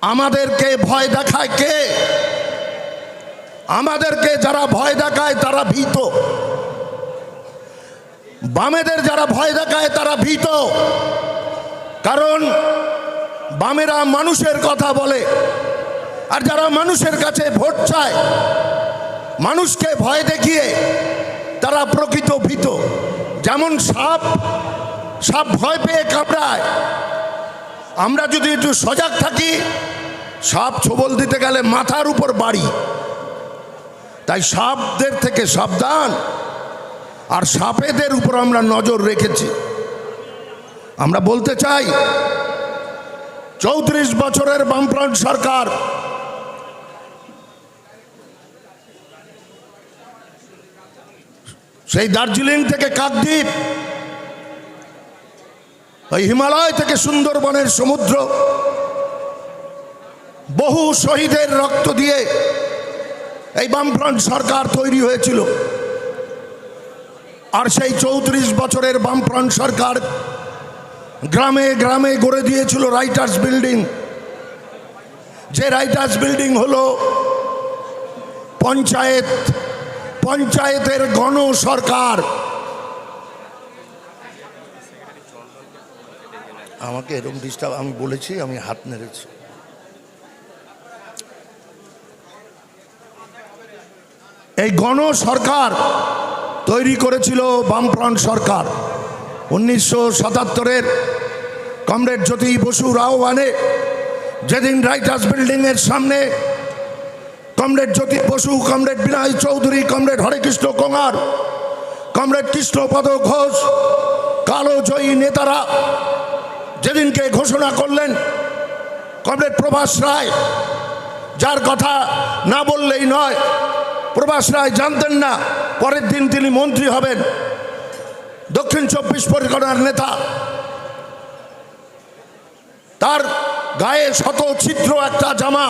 আমাদেরকে ভয় দেখায় কে? আমাদেরকে যারা ভয় দেখায় তারা ভীত। বামেদের যারা ভয় দেখায় তারা ভীত, কারণ বামেরা মানুষের কথা বলে, আর যারা মানুষের কাছে ভোট চায়, মানুষকে ভয় দেখিয়ে তারা প্রকৃত ভীত। যেমন সাপ ভয় পেয়ে কামড়ায়, আমরা যদি একটু সজাগ থাকি, সাপ ছোবল দিতে গেলে মাথার উপর বাড়ি। তাই সাপদের থেকে সাবধান, আর সাপেদের উপর আমরা নজর রেখেছি। আমরা বলতে চাই, 34 বছরের বামফ্রন্ট সরকার সেই দার্জিলিং থেকে কাকদ্বীপ, ওই হিমালয় থেকে সুন্দরবনের সমুদ্র, বহু শহীদের রক্ত দিয়ে এই বামফ্রন্ট সরকার তৈরি হয়েছিল। আর সেই 34 বছরের বামফ্রন্ট সরকার গ্রামে গ্রামে গড়ে দিয়েছিল রাইটার্স বিল্ডিং। যে রাইটার্স বিল্ডিং হলো পঞ্চায়েতের গণ সরকার। আমাকে এরকম ডিস্টার্ব, আমি বলেছি, আমি হাত নেড়েছি। এই গণ সরকার তৈরি করেছিল বামফ্রন্ট সরকার। 1977-এর কমরেড জ্যোতি বসুর আহ্বানে যেদিন রাইটার্স বিল্ডিংয়ের সামনে কমরেড জ্যোতি বসু, কমরেড বিনয় চৌধুরী, কমরেড হরেকৃষ্ণ কোঙার, কমরেড কৃষ্ণপদ ঘোষ, কালো জয়ী নেতারা যেদিনকে ঘোষণা করলেন, কমরেড প্রভাস রায়, যার কথা না বললেই নয়, প্রভাস রায় জানতেন না পরের দিন তিনি মন্ত্রী হবেন, দক্ষিণ 24 পরগনার নেতা। তার গায়ে শত ছিদ্র একটা জামা,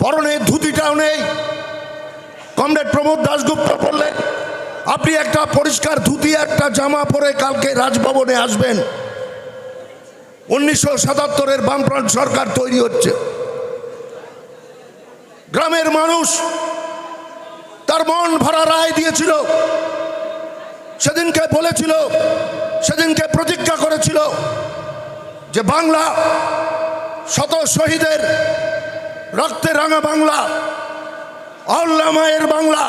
পরনে ধুতিটাও নেই। কমরেড প্রমোদ দাশগুপ্ত বললেন, আপনি একটা পরিষ্কার ধুতি একটা জামা পরে কালকে রাজভবনে আসবেন। 1977-এর বামফ্রন্ট সরকার তৈরি হচ্ছে। গ্রামের মানুষ তার মন ভরা রায় দিয়েছিল, সেদিনকে বলেছিল, সেদিনকে প্রতিজ্ঞা করেছিল যে বাংলা, শত শহীদের রক্তে রাঙা বাংলা, আল্লাহ মায়ের বাংলা,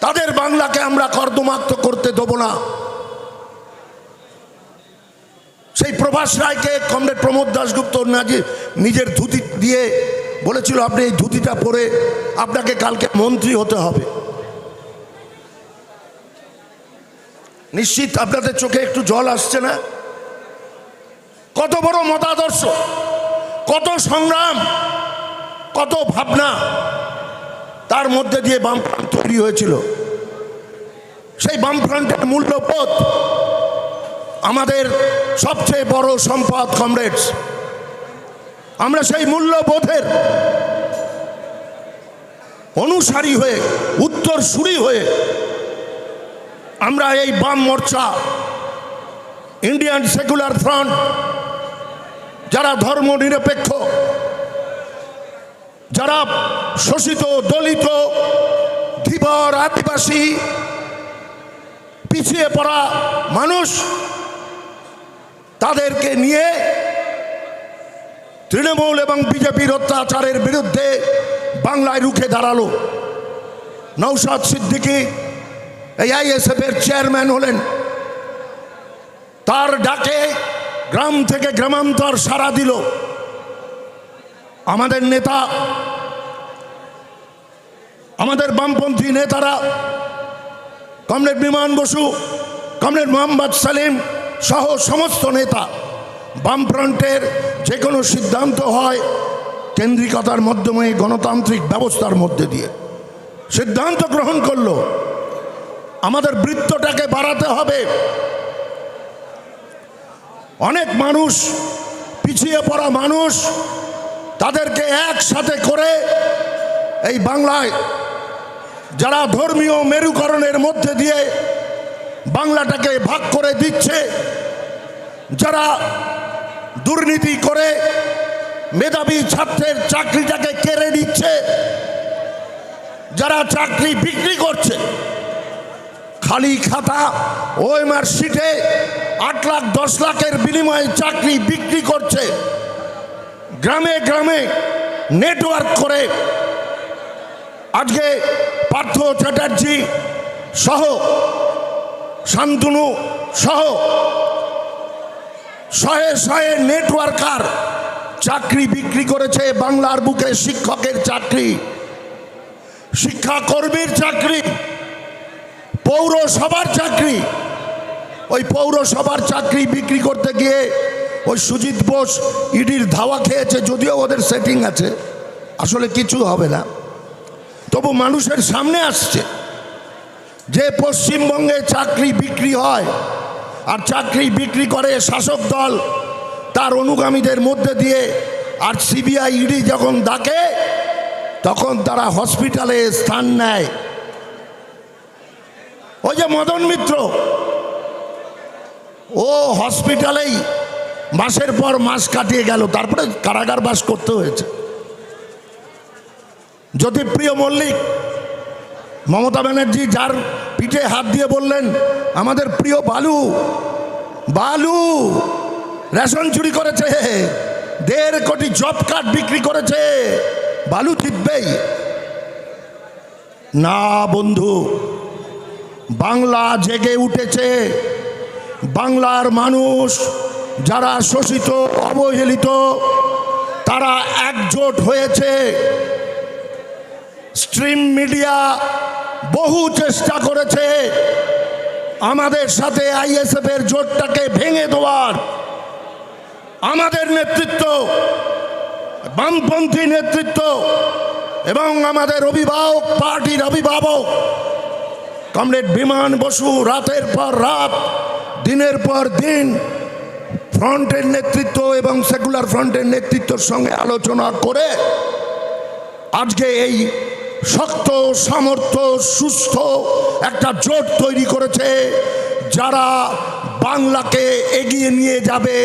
তাদের বাংলাকে আমরা কর্দমাক্ত করতে দেব না। সেই প্রভাস রায়কে কমরেড প্রমোদ দাশগুপ্ত নিজের ধুতি দিয়ে বলেছিল, আপনি এই ধুতিটা পরে আপনাকে কালকে মন্ত্রী হতে হবে। নিশ্চিত আপনাদের চোখে একটু জল আসছে না? কত বড় মতাদর্শ, কত সংগ্রাম, কত ভাবনা তার মধ্যে দিয়ে বামফ্রন্ট তৈরি হয়েছিল। সেই বামফ্রন্টের মূল্যবোধ আমাদের সবচেয়ে বড় সম্পদ কমরেডস। আমরা সেই মূল্যবোধের অনুসারী হয়ে, উত্তরসূরি হয়ে আমরা এই বাম মোর্চা, ইন্ডিয়ান সেকুলার ফ্রন্ট, যারা ধর্ম নিরপেক্ষ, যারা শোষিত, দলিত, ধীবর, আদিবাসী, পিছিয়ে পড়া মানুষ, তাদেরকে নিয়ে তৃণমূল এবং বিজেপির অত্যাচারের বিরুদ্ধে বাংলায় রুখে দাঁড়ালো। নওশাদ সিদ্দিকী এই আইএসএফের চেয়ারম্যান হলেন। তার ডাকে গ্রাম থেকে গ্রামান্তর সাড়া দিল। আমাদের নেতা, আমাদের বামপন্থী নেতারা, কমরেড বিমান বসু, কমরেড মোহাম্মদ সালিম সহ সমস্ত নেতা, বামফ্রন্টের যে কোনো সিদ্ধান্ত হয় কেন্দ্রিকতার মাধ্যমে, গণতান্ত্রিক ব্যবস্থার মধ্যে দিয়ে সিদ্ধান্ত গ্রহণ করলো। আমাদের বৃত্তটাকে বাড়াতে হবে। অনেক মানুষ, পিছিয়ে পড়া মানুষ, তাদেরকে একসাথে করে এই বাংলায় যারা ধর্মীয় মেরুকরণের মধ্যে দিয়ে বাংলাটাকে ভাগ করে দিচ্ছে, যারা দুর্নীতি করে মেধাবী ছাত্রের চাকরিটাকে কেড়ে নিচ্ছে, যারা চাকরি বিক্রি করছে, খালি খাতা ওএমআর শিটে 8 লাখ 10 লাখের বিনিময়ে চাকরি বিক্রি করছে, গ্রামে গ্রামে নেটওয়ার্ক করে আজকে পার্থ চ্যাটার্জি সহ শান্তনু সহ শয়ে শয়ে নেটওয়ার্কার চাকরি বিক্রি করেছে। বাংলার বুকে শিক্ষকের চাকরি, শিক্ষাকর্মীর চাকরি, পৌরসভার চাকরি, ওই পৌরসভার চাকরি বিক্রি করতে গিয়ে ওই সুজিত বোস ইডির ধাওয়া খেয়েছে। যদিও ওদের সেটিং আছে, আসলে কিছু হবে না, তবু মানুষের সামনে আসছে যে পশ্চিমবঙ্গে চাকরি বিক্রি হয়, আর চাকরি বিক্রি করে শাসক দল তার অনুগামীদের মধ্যে দিয়ে। আর সিবিআই ইডি যখন ডাকে তখন তারা হসপিটালে স্থান নেয়। ওই যে মদন মিত্র, ও হসপিটালেই মাসের পর মাস কাটিয়ে গেল, তারপরে কারাগার বাস করতে হয়েছে। জ্যোতিপ্রিয় মল্লিক, মমতা ব্যানার্জি যার পিঠে হাত দিয়ে বললেন আমাদের প্রিয় বালু, বালু রেশন চুরি করেছে, 1.5 কোটি জব কার্ড বিক্রি করেছে, বালু জিতবেই না। বন্ধু, বাংলা জেগে উঠেছে। বাংলার মানুষ যারা শোষিত অবহেলিত তারা একজোট হয়েছে। স্ট্রিম মিডিয়া বহু চেষ্টা করেছে আমাদের সাথে আইএসএফ এর জোটটাকে ভেঙে দেওয়ার। আমাদের নেতৃত্ব, বামপন্থী নেতৃত্ব এবং আমাদের অভিভাবক পার্টির অভিভাবক কমরেড বিমান বসু রাতের পর রাত, দিনের পর দিন ফ্রন্টের নেতৃত্ব এবং সেকুলার ফ্রন্টের নেতৃত্বের সঙ্গে আলোচনা করে আজকে এই শক্ত সামর্থ্য সুস্থ একটা জোট তৈরি করেছে, যারা বাংলাকে এগিয়ে নিয়ে যাবে।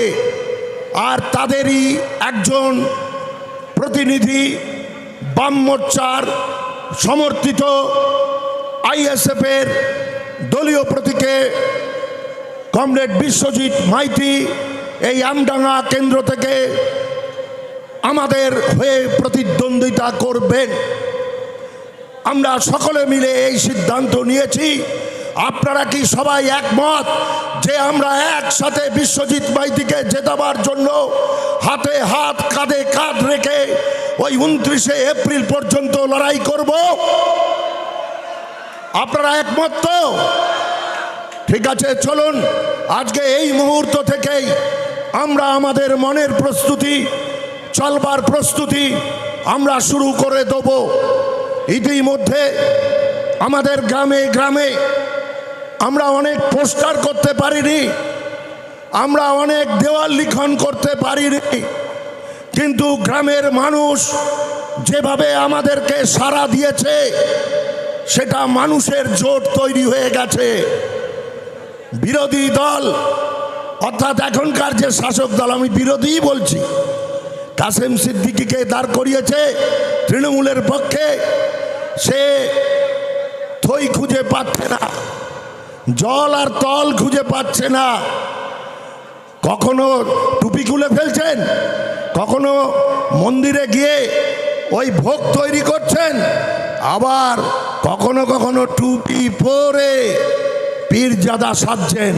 আর তাদেরই একজন প্রতিনিধি বাম মোর্চার সমর্থিত আইএসএফের দলীয় প্রতীকে কমরেড বিশ্বজিৎ মাইতি এই আমডাঙ্গা কেন্দ্র থেকে আমাদের হয়ে প্রতিদ্বন্দ্বিতা করবেন। আমরা সকলে মিলে এই সিদ্ধান্ত নিয়েছি। আপনারা কি সবাই একমত যে আমরা একসাথে বিশ্বজিৎ মাইতিকে জেতাবার জন্য হাতে হাত কাঁধে কাঁধ রেখে ওই 29শে এপ্রিল পর্যন্ত লড়াই করব? আপনারা একমত তো? ঠিক আছে, চলুন আজকে এই মুহূর্ত থেকেই আমরা আমাদের মনের প্রস্তুতি, চলবার প্রস্তুতি আমরা শুরু করে দেব। ইতিমধ্যে আমাদের গ্রামে গ্রামে আমরা অনেক পোস্টার করতে পারিনি, আমরা অনেক দেওয়াল লিখন করতে পারিনি, কিন্তু গ্রামের মানুষ যেভাবে আমাদেরকে সাড়া দিয়েছে সেটা মানুষের জোট তৈরি হয়ে গেছে। বিরোধী দল অর্থাৎ এখনকার যে শাসক দল, আমি বিরোধীই বলছি, কাসেম সিদ্দিকীকে দাঁড় করিয়েছে তৃণমূলের পক্ষে। সে থই খুঁজে পাচ্ছে না, জল আর তল খুঁজে পাচ্ছে না। কখনো টুপি খুলে ফেলছেন, কখনো মন্দিরে গিয়ে ওই ভোগ তৈরি করছেন, আবার কখনো কখনো টুপি পরে পীরজাদা সাজছেন।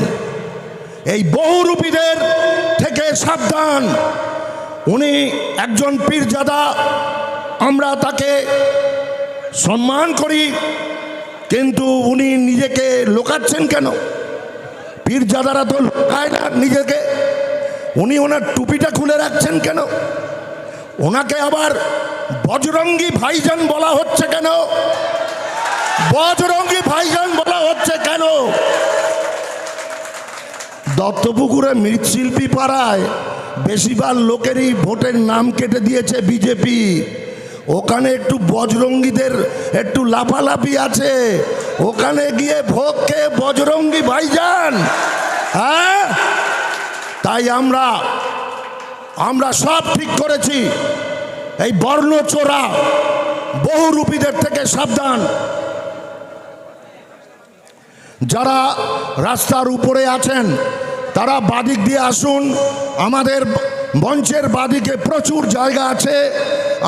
এই বহুরূপীদের থেকে সাবধান। উনি একজন পীরজাদা, আমরা তাকে সম্মান করি, কিন্তু উনি নিজেকে লুকাচ্ছেন কেন? পীরজাদারা তো লুকায় না নিজেকে, উনি ওনার টুপিটা খুলে রাখছেন কেন? ওনাকে আবার বজরঙ্গি ভাইজান বলা হচ্ছে কেন? বজরঙ্গি ভাইজান বলা হচ্ছে কেন? দত্তপুকুরে মৃৎশিল্পী পাড়ায় বেশিরভাগ লোকেরই ভোটের নাম কেটে দিয়েছে বিজেপি। ওখানে একটু বজরঙ্গিদের একটু লাফালাফি আছে, ওখানে গিয়ে ভোগকে বজরঙ্গি ভাইজান। হ্যাঁ, তাই আমরা আমরা সব ঠিক করেছি। এই বর্ণচোরা বহুরূপীদের থেকে সাবধান। যারা রাস্তার উপরে আছেন তারা বাদিক দিয়ে আসুন। আমাদের মঞ্চের বাদিকে প্রচুর জায়গা আছে,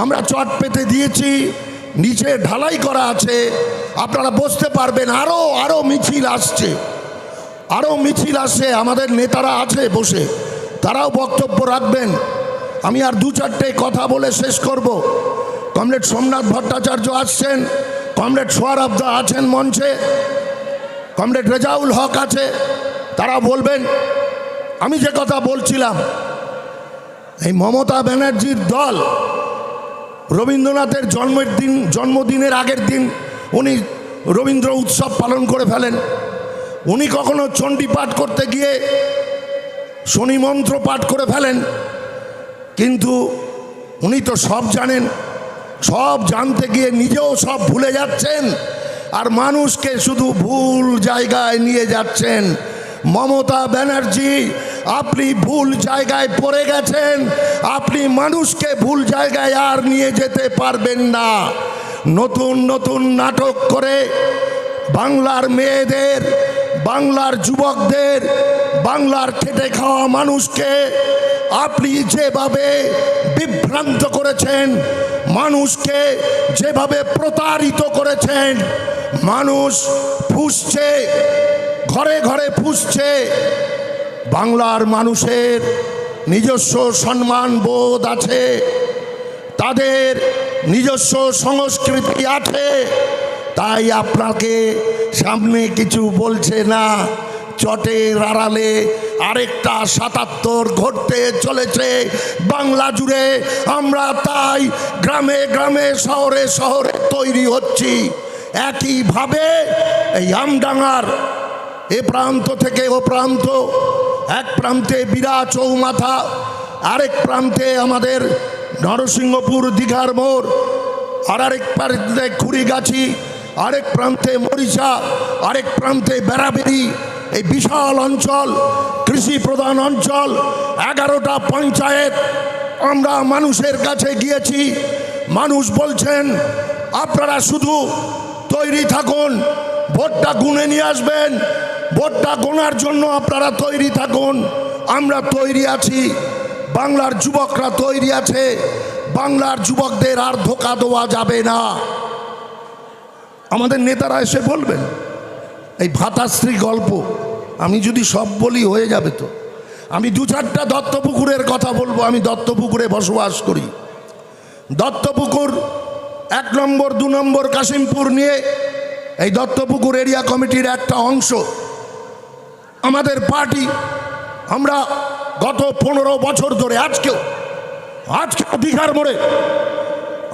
আমরা চট পেতে দিয়েছি, নিচে ঢালাই করা আছে, আপনারা বসতে পারবেন। আরও মিছিল আসছে, আরও মিছিল আসছে, আমাদের নেতারা আছে বসে, তারাও বক্তব্য রাখবেন। আমি আর দু চারটে কথা বলে শেষ করব। কমরেড সোমনাথ ভট্টাচার্য আসছেন, কমরেড সোহরাবদা আছেন মঞ্চে, কমরেড রেজাউল হক আছে, তারা বলবেন। আমি যে কথা বলছিলাম, এই মমতা ব্যানার্জির দল রবীন্দ্রনাথের জন্মদিনের আগের দিন উনি রবীন্দ্র উৎসব পালন করে ফেলেন। উনি কখনো চণ্ডী পাঠ করতে গিয়ে শনি মন্ত্র পাঠ করে ফেলেন, কিন্তু উনি তো সব জানেন, সব জানতে গিয়ে নিজেও সব ভুলে যাচ্ছেন আর মানুষকে শুধু ভুল জায়গায় নিয়ে যাচ্ছেন। মমতা ব্যানার্জি, আপনি ভুল জায়গায় পড়ে গেছেন, আপনি মানুষকে ভুল জায়গায় আর নিয়ে যেতে পারবেন না। নতুন নতুন নাটক করে বাংলার মেয়েদের, বাংলার যুবকদের, বাংলার খেটে খাওয়া মানুষকে আপনি যেভাবে বিভ্রান্ত করেছেন, মানুষকে যেভাবে প্রতারিত করেছেন, মানুষ ফুঁসছে, ঘরে ঘরে ফুঁসছে। বাংলার মানুষের নিজস্ব সম্মান বোধ আছে, তাদের নিজস্ব সংস্কৃতি আছে, তাই আপনাকে সামনে কিছু বলছে না, চটের আড়ালে আরেকটা ৭৭ ঘটতে চলেছে বাংলা জুড়ে। আমরা তাই গ্রামে গ্রামে, শহরে শহরে তৈরি হচ্ছি। একইভাবে এই আমডাঙ্গার এ প্রান্ত থেকে ও প্রান্ত, এক প্রান্তে বীরা চৌমাথা, আরেক প্রান্তে আমাদের নরসিংহপুর দীঘার মোড়, আর আরেক প্রান্তে খুড়িগাছি, আরেক প্রান্তে মরিচা, আরেক প্রান্তে বেড়াবেড়ি। এই বিশাল অঞ্চল, কৃষি প্রধান অঞ্চল, 11টা পঞ্চায়েত আমরা মানুষের কাছে গিয়েছি। মানুষ বলছেন আপনারা শুধু তৈরি থাকুন, ভোটটা গুনে নিয়ে আসবেন, ভোটটা গোনার জন্য আপনারা তৈরি থাকুন। আমরা তৈরি আছি, বাংলার যুবকরা তৈরি আছে, বাংলার যুবকদের আর ধোঁকা দেওয়া যাবে না। আমাদের নেতারা এসে বলবেন এই ভাতাশ্রী গল্প, আমি যদি সব বলি হয়ে যাবে তো। আমি দু চারটা দত্তপুকুরের কথা বলবো। আমি দত্তপুকুরে বসবাস করি। দত্তপুকুর 1 নম্বর 2 নম্বর কাশিমপুর নিয়ে এই দত্তপুকুর এরিয়া কমিটির একটা অংশ আমাদের পার্টি। আমরা গত 15 বছর ধরে আজকে দীঘার মোড়ে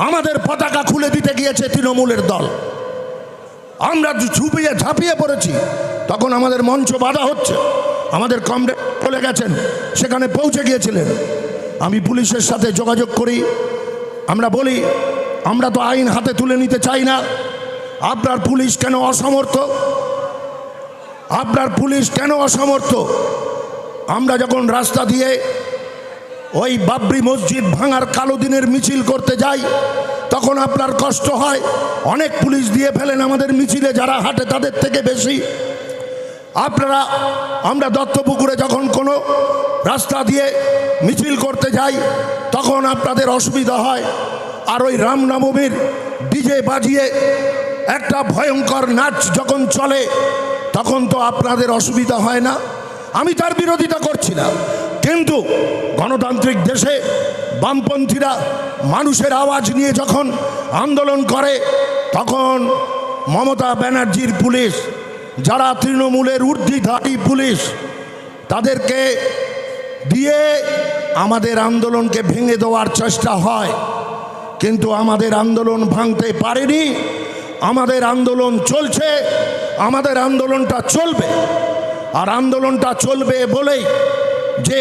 আমাদের পতাকা খুলে দিতে গিয়েছে তৃণমূলের দল। আমরা ঝাঁপিয়ে পড়েছি, তখন আমাদের মঞ্চ বাধা হচ্ছে। আমাদের কমরেড চলে গেছেন, সেখানে পৌঁছে গিয়েছিলেন। আমি পুলিশের সাথে যোগাযোগ করি, আমরা বলি আমরা তো আইন হাতে তুলে নিতে চাই না, আপনার পুলিশ কেন অসমর্থ? আপনার পুলিশ কেন অসমর্থ? আমরা যখন রাস্তা দিয়ে ওই বাবরি মসজিদ ভাঙার কালো দিনের মিছিল করতে যাই, তখন আপনার কষ্ট হয়। অনেক পুলিশ দিয়ে ফেলেন আমাদের মিছিলে, যারা হাঁটে তাদের থেকে বেশি। আমরা দত্তপুকুরে যখন কোনো রাস্তা দিয়ে মিছিল করতে যাই, তখন আপনাদের অসুবিধা হয়। আর ওই রামনবমীর ডিজে বাজিয়ে একটা ভয়ঙ্কর নাচ যখন চলে, তখন তো আপনাদের অসুবিধা হয় না। আমি তার বিরোধিতা করছি না, কিন্তু গণতান্ত্রিক দেশে বামপন্থীরা মানুষের আওয়াজ নিয়ে যখন আন্দোলন করে, তখন মমতা ব্যানার্জির পুলিশ, যারা তৃণমূলের ঊর্ধ্বধারী পুলিশ, তাদেরকে দিয়ে আমাদের আন্দোলনকে ভেঙে দেওয়ার চেষ্টা হয়। কিন্তু আমাদের আন্দোলন ভাঙতে পারেনি। আমাদের আন্দোলন চলছে, আমাদের আন্দোলনটা চলবে। আর আন্দোলনটা চলবে বলেই যে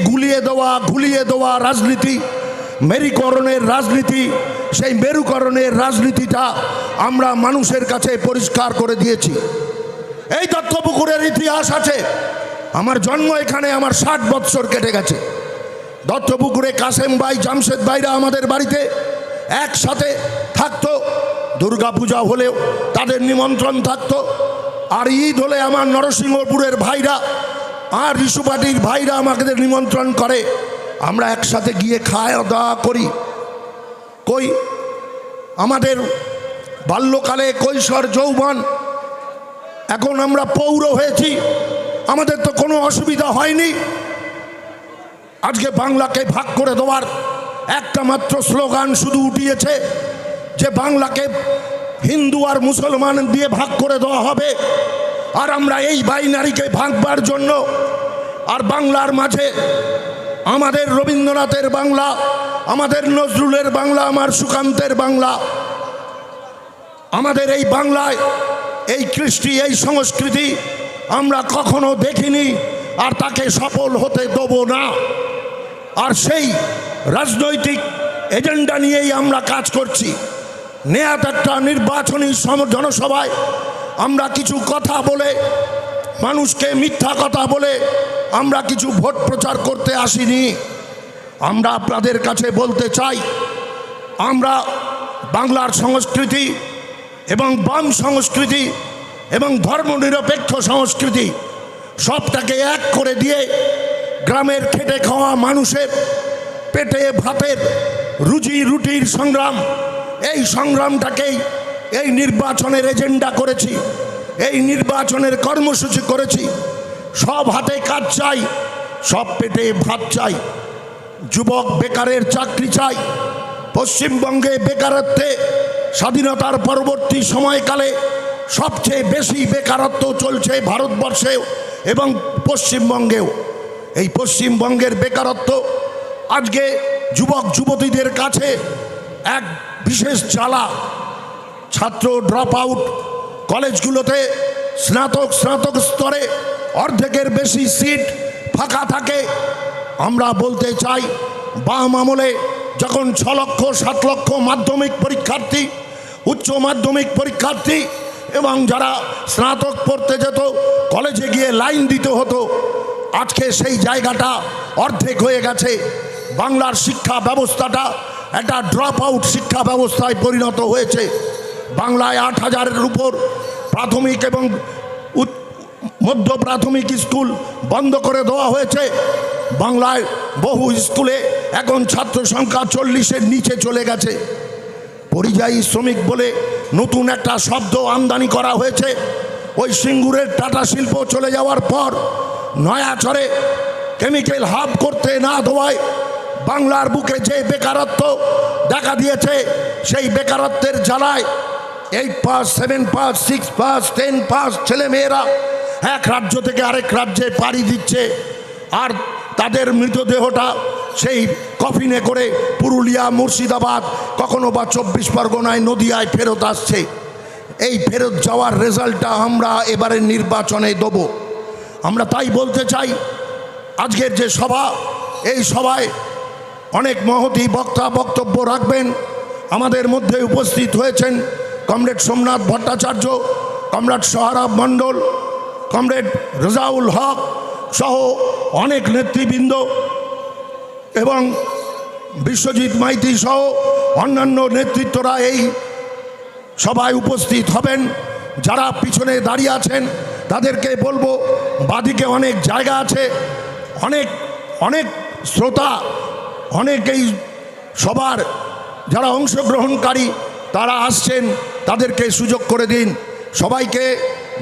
ঘুলিয়ে দেওয়া রাজনীতি, মেরুকরণের রাজনীতি, সেই মেরুকরণের রাজনীতিটা আমরা মানুষের কাছে পরিষ্কার করে দিয়েছি। এই দত্তপুকুরের ইতিহাস আছে, আমার জন্ম এখানে, আমার 60 বৎসর কেটে গেছে। দত্তপুকুরে কাসেম ভাই, জামশেদ ভাইরা আমাদের বাড়িতে একসাথে থাকতো। দুর্গাপূজা হলেও তাদের নিমন্ত্রণ থাকতো। আর ঈদ হলে আমার নরসিংহপুরের ভাইরা আর রিসুপাটির ভাইরা আমাদের নিমন্ত্রণ করে, আমরা একসাথে গিয়ে খাওয়া দাওয়া করি। কই আমাদের বাল্যকালে কৈশোর যৌবন, এখন আমরা পৌর হয়েছি, আমাদের তো কোনো অসুবিধা হয়নি। আজকে বাংলাকে ভাগ করে দেওয়ার একটা মাত্র স্লোগান শুধু উঠিয়েছে যে বাংলাকে হিন্দু আর মুসলমান দিয়ে ভাগ করে দেওয়া হবে। আর আমরা এই বাইনারিকে ভাঙবার জন্য, আর বাংলার মাঝে আমাদের রবীন্দ্রনাথের বাংলা, আমাদের নজরুলের বাংলা, আমার সুকান্তের বাংলা, আমাদের এই বাংলায় এই কৃষ্টি, এই সংস্কৃতি আমরা কখনো দেখিনি, আর তাকে সফল হতে দেব না। আর সেই রাজনৈতিক এজেন্ডা নিয়েই আমরা কাজ করছি। নেয়াত একটা নির্বাচনী জনসভায় আমরা কিছু কথা বলে, মানুষকে মিথ্যা কথা বলে আমরা কিছু ভোট প্রচার করতে আসিনি। আমরা আপনাদের কাছে বলতে চাই, আমরা বাংলার সংস্কৃতি এবং বাম সংস্কৃতি এবং ধর্মনিরপেক্ষ সংস্কৃতি সবটাকে এক করে দিয়ে গ্রামের খেটে খাওয়া মানুষের পেটে ভাতের রুজি রুটির সংগ্রাম, এই সংগ্রামটাকেই এই নির্বাচনের এজেন্ডা করেছি, এই নির্বাচনের কর্মসূচি করেছি। সব হাতে কাজ চাই, সব পেটে ভাত চাই, যুবক বেকারের চাকরি চাই। পশ্চিমবঙ্গে বেকারত্বে স্বাধীনতার পরবর্তী সময়কালে সবচেয়ে বেশি বেকারত্ব চলছে ভারতবর্ষেও এবং পশ্চিমবঙ্গেও। এই পশ্চিমবঙ্গের বেকারত্ব আজকে যুবক যুবতীদের কাছে এক বিশেষ জ্বালা। ছাত্র ড্রপ আউট, কলেজগুলোতে স্নাতক স্তরে অর্ধেকের বেশি সিট ফাঁকা থাকে। আমরা বলতে চাই, বাম আমলে যখন 6 লক্ষ 7 লক্ষ মাধ্যমিক পরীক্ষার্থী, উচ্চ মাধ্যমিক পরীক্ষার্থী এবং যারা স্নাতক পড়তে যেত কলেজে গিয়ে লাইন দিতে হতো, আজকে সেই জায়গাটা অর্ধেক হয়ে গেছে। বাংলার শিক্ষা ব্যবস্থাটা একটা ড্রপ আউট শিক্ষা ব্যবস্থায় পরিণত হয়েছে। বাংলায় 8,000-এর উপর প্রাথমিক এবং মধ্য প্রাথমিক স্কুল বন্ধ করে দেওয়া হয়েছে। বাংলায় বহু স্কুলে এখন ছাত্র সংখ্যা 40-এর নিচে চলে গেছে। পরিযায়ী শ্রমিক বলে নতুন একটা শব্দ আমদানি করা হয়েছে। ওই সিঙ্গুরের টাটা শিল্প চলে যাওয়ার পর নয়াচরে কেমিক্যাল হাব করতে না দেওয়ায় বাংলার বুকে যে বেকারত্ব দেখা দিয়েছে, সেই বেকারত্বের জ্বালায় 8 পাস, 7 পাস, 6 পাস, 10 পাস ছেলেমেয়েরা এক রাজ্য থেকে আরেক রাজ্যে পাড়ি দিচ্ছে। আর তাদের মৃতদেহটা সেই কফিনে করে পুরুলিয়া, মুর্শিদাবাদ, কখনো বা 24 পরগনায়, নদিয়ায় ফেরত আসছে। এই ফেরত যাওয়ার রেজাল্টটা আমরা এবারের নির্বাচনে দেব। আমরা তাই বলতে চাই, আজকের যে সভা, এই সভায় অনেক মহতী বক্তা বক্তব্য রাখবেন। আমাদের মধ্যে উপস্থিত হয়েছেন কমরেড সোমনাথ ভট্টাচার্য, কমরেড সোহরাব মণ্ডল, কমরেড রেজাউল হক সহ অনেক নেতৃবৃন্দ এবং বিশ্বজিৎ মাইতি সহ অন্যান্য নেতৃত্বরা এই সভায় উপস্থিত হবেন। যারা পিছনে দাঁড়িয়ে আছেন তাদেরকে বলবো, বাদিকে অনেক জায়গা আছে, অনেক অনেক শ্রোতা, অনেকেই সবার যারা অংশগ্রহণকারী তারা আসছেন, তাদেরকে সুযোগ করে দিন। সবাইকে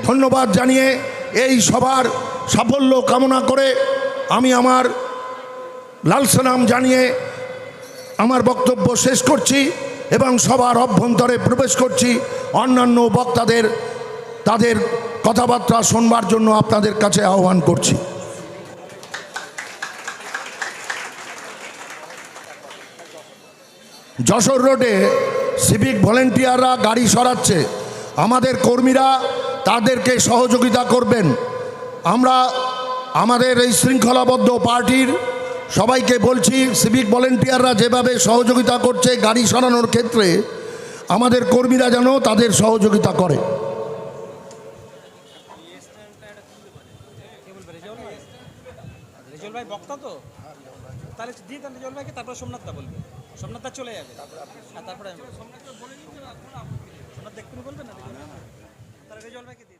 ধন্যবাদ জানিয়ে এই সভার সাফল্য কামনা করে আমি আমার লাল সালাম জানিয়ে আমার বক্তব্য শেষ করছি এবং সবার অভ্যন্তরে প্রবেশ করছি। অন্যান্য বক্তাদের তাদের কথাবার্তা শোনবার জন্য আপনাদের কাছে আহ্বান করছি। যশোর রোডে সিভিক ভলেন্টিয়াররা গাড়ি সরাচ্ছে, আমাদের কর্মীরা তাদেরকে সহযোগিতা করবেন। আমরা আমাদের এই শৃঙ্খলাবদ্ধ পার্টির সবাইকে বলছি, সিভিক ভলেন্টিয়াররা যেভাবে সহযোগিতা করছে গাড়ি সরানোর ক্ষেত্রে, আমাদের কর্মীরা যেন তাদের সহযোগিতা করে। তাহলে দিয়ে দেন রেজল ভাইকে, তারপরে সোমনাথদা বলবে। সোমনাথদা চলে যাবে, তারপরে আমি বলবো। সোমনাথ দেখুন বলবেন না, তাহলে রেজল ভাইকে দিন।